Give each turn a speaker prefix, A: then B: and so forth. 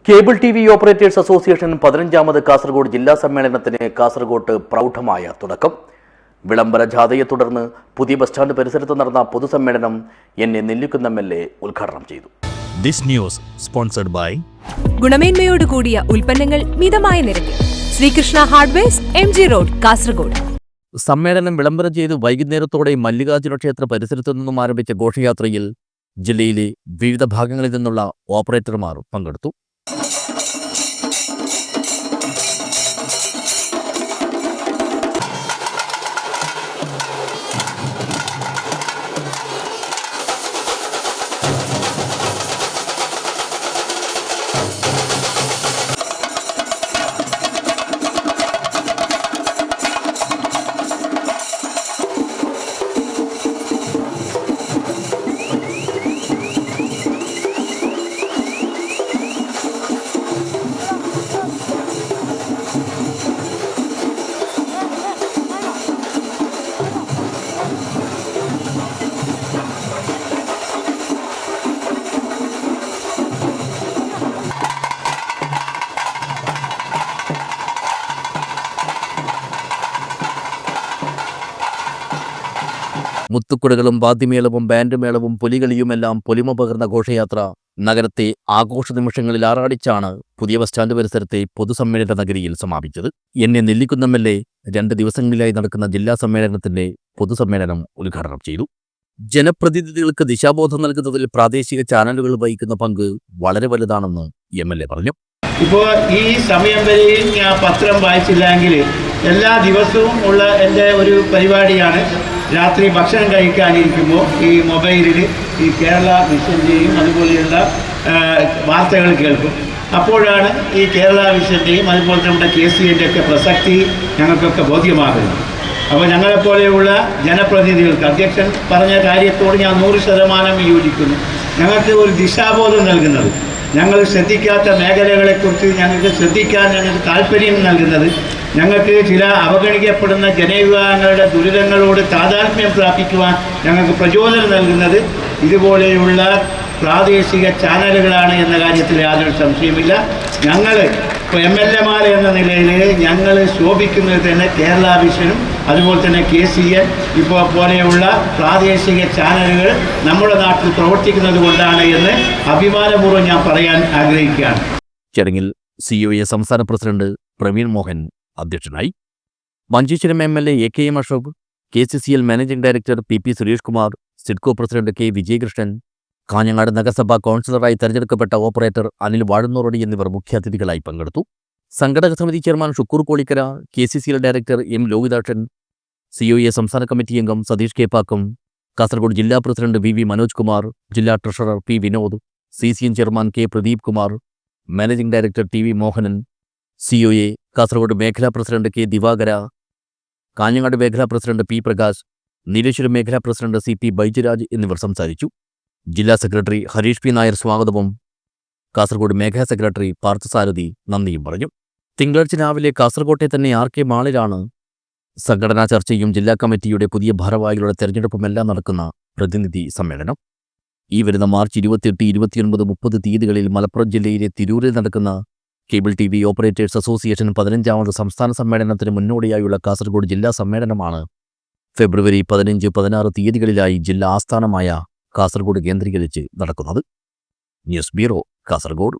A: Cable T V operators association 15ാമത് കാസർഗോഡ് ജില്ലാ സമ്മേളനത്തിന് കാസർഗോഡ് പ്രൗഢമായ തുടക്കം. വിളംബര ജാഥയെ തുടർന്ന് പുതിയ ബസ് സ്റ്റാൻഡ് പരിസരത്ത് നടന്ന പൊതുസമ്മേളനം നെല്ലിക്കുന്ന് എം.എൽ.എ ഉദ്ഘാടനം ചെയ്തു.
B: ദിസ് ന്യൂസ് സ്പോൺസർഡ് ബൈ
C: ഗുണമേന്മയോട് കൂടിയ ഉൽപ്പന്നങ്ങൾ മിതമായ നിരക്കിൽ Sreekrishna hardwares MG road Kasaragod.
B: സമ്മേളനം വിളംബരം ചെയ്ത് വൈകുന്നേരത്തോടെ മല്ലികാർജുന ക്ഷേത്ര പരിസരത്തു നിന്നും ആരംഭിച്ച ഘോഷയാത്രയിൽ ജില്ലയിലെ വിവിധ ഭാഗങ്ങളിൽ നിന്നുള്ള ഓപ്പറേറ്റർമാർ പങ്കെടുത്തു. മുത്തുക്കുടകളും വാദ്യമേളവും ബാൻഡ് മേളവും പുലികളിയുമെല്ലാം പൊലിമ പകർന്ന ഘോഷയാത്ര നഗരത്തെ ആഘോഷ നിമിഷങ്ങളിൽ ആറാടിച്ചാണ് പുതിയ ബസ് സ്റ്റാൻഡ് പരിസരത്തെ പൊതുസമ്മേളന നഗരിയിൽ സമാപിച്ചത്. നെല്ലിക്കുന്ന് എം.എൽ.എ 2 ദിവസങ്ങളിലായി നടക്കുന്ന ജില്ലാ സമ്മേളനത്തിന്റെ പൊതുസമ്മേളനം ഉദ്ഘാടനം ചെയ്തു. ജനപ്രതിനിധികൾക്ക് ദിശാബോധം നൽകുന്നതിൽ പ്രാദേശിക ചാനലുകൾ വഹിക്കുന്ന പങ്ക് വളരെ വലുതാണെന്ന് എം.എൽ.എ പറഞ്ഞു.
D: ഇപ്പോൾ ഈ സമയം വരെയും ഞാൻ പത്രം വായിച്ചില്ലെങ്കിൽ എല്ലാ ദിവസവും ഉള്ള എൻ്റെ ഒരു പരിപാടിയാണ്. രാത്രി ഭക്ഷണം കഴിക്കാനിരിക്കുമ്പോൾ ഈ മൊബൈലിൽ ഈ കേരള വിഷൻ്റെയും അതുപോലെയുള്ള വാർത്തകൾ കേൾക്കും. അപ്പോഴാണ് ഈ കേരള വിഷൻ്റെയും അതുപോലെ നമ്മുടെ KCൻ്റെ ഒക്കെ പ്രസക്തി ഞങ്ങൾക്കൊക്കെ ബോധ്യമാകുന്നത്. അപ്പോൾ ഞങ്ങളെപ്പോലെയുള്ള ജനപ്രതിനിധികൾക്ക് അധ്യക്ഷൻ പറഞ്ഞ കാര്യത്തോട് ഞാൻ 100% യോജിക്കുന്നു. ഞങ്ങൾക്ക് ഒരു ദിശാബോധം നൽകുന്നത്, ഞങ്ങൾ ശ്രദ്ധിക്കാത്ത മേഖലകളെക്കുറിച്ച് ഞങ്ങൾക്ക് ശ്രദ്ധിക്കാൻ ഞങ്ങൾക്ക് താല്പര്യം നൽകുന്നത്, ഞങ്ങൾക്ക് ചില അവഗണിക്കപ്പെടുന്ന ജനവിഭാഗങ്ങളുടെ ദുരിതങ്ങളോട് താതാത്മ്യം പ്രാപിക്കുവാൻ ഞങ്ങൾക്ക് പ്രചോദനം നൽകുന്നത് ഇതുപോലെയുള്ള പ്രാദേശിക ചാനലുകളാണ് എന്ന കാര്യത്തിൽ യാതൊരു സംശയമില്ല. ഞങ്ങൾ ഇപ്പോൾ MLA എന്ന നിലയിൽ ഞങ്ങൾ ശോഭിക്കുന്നത് തന്നെ കേരള വിഷനും അതുപോലെ തന്നെ KCN ഇപ്പോൾ പോലെയുള്ള പ്രാദേശിക ചാനലുകൾ നമ്മുടെ നാട്ടിൽ പ്രവർത്തിക്കുന്നത് കൊണ്ടാണ് എന്ന് അഭിമാനപൂർവ്വം ഞാൻ പറയാൻ ആഗ്രഹിക്കുകയാണ്.
B: ചടങ്ങിൽ COA സംസ്ഥാന പ്രസിഡന്റ് പ്രവീൺ മോഹൻ അധ്യക്ഷനായി. Manjeshwaram MLA AKM Ashok, KCCL managing director PP Suresh Kumar, SIDCO president K Vijayakrishnan, Kanhangad നഗരസഭാ കൗൺസിലറായി തെരഞ്ഞെടുക്കപ്പെട്ട ഓപ്പറേറ്റർ അനിൽ വാഴുന്നോറടി എന്നിവർ മുഖ്യാതിഥികളായി പങ്കെടുത്തു. സംഘടക സമിതി chairman Shukkoor Kolikkara, KCCL director M Lohithakshan, COA സംസ്ഥാന കമ്മിറ്റി അംഗം സതീഷ് കേപ്പാക്കം, കാസർഗോഡ് ജില്ലാ പ്രസിഡന്റ് VV മനോജ് കുമാർ, ജില്ലാ treasurer P Vinod, CCN chairman K Pradeep Kumar, managing director TV Mohanan, COA Kasaragod മേഖലാ പ്രസിഡന്റ് K ദിവാകര, കാഞ്ഞങ്ങാട് മേഖലാ പ്രസിഡന്റ് P പ്രകാശ്, നീലേശ്വരം മേഖലാ പ്രസിഡന്റ് CP ബൈജരാജ് എന്നിവർ സംസാരിച്ചു. ജില്ലാ സെക്രട്ടറി ഹരീഷ് P നായർ സ്വാഗതവും കാസർഗോഡ് മേഖലാ സെക്രട്ടറി പാർത്ഥസാരഥി നന്ദിയും പറഞ്ഞു. തിങ്കളാഴ്ച രാവിലെ കാസർഗോട്ടെ തന്നെ RK മാളിലാണ് സംഘടനാ ചർച്ചയും ജില്ലാ കമ്മിറ്റിയുടെ പുതിയ ഭാരവാഹികളുടെ തെരഞ്ഞെടുപ്പുമെല്ലാം നടക്കുന്ന പ്രതിനിധി സമ്മേളനം. ഈ വരുന്ന മാർച്ച് 28, 29, 30 തീയതികളിൽ മലപ്പുറം ജില്ലയിലെ തിരൂരിൽ നടക്കുന്ന കേബിൾ TV ഓപ്പറേറ്റേഴ്സ് അസോസിയേഷൻ 15ാമത് സംസ്ഥാന സമ്മേളനത്തിന് മുന്നോടിയായുള്ള കാസർഗോഡ് ജില്ലാ സമ്മേളനമാണ് ഫെബ്രുവരി 15, 16 തീയതികളിലായി ജില്ലാ ആസ്ഥാനമായ കാസർഗോഡ് കേന്ദ്രീകരിച്ച് നടക്കുന്നത്. News bureau, Kasaragod.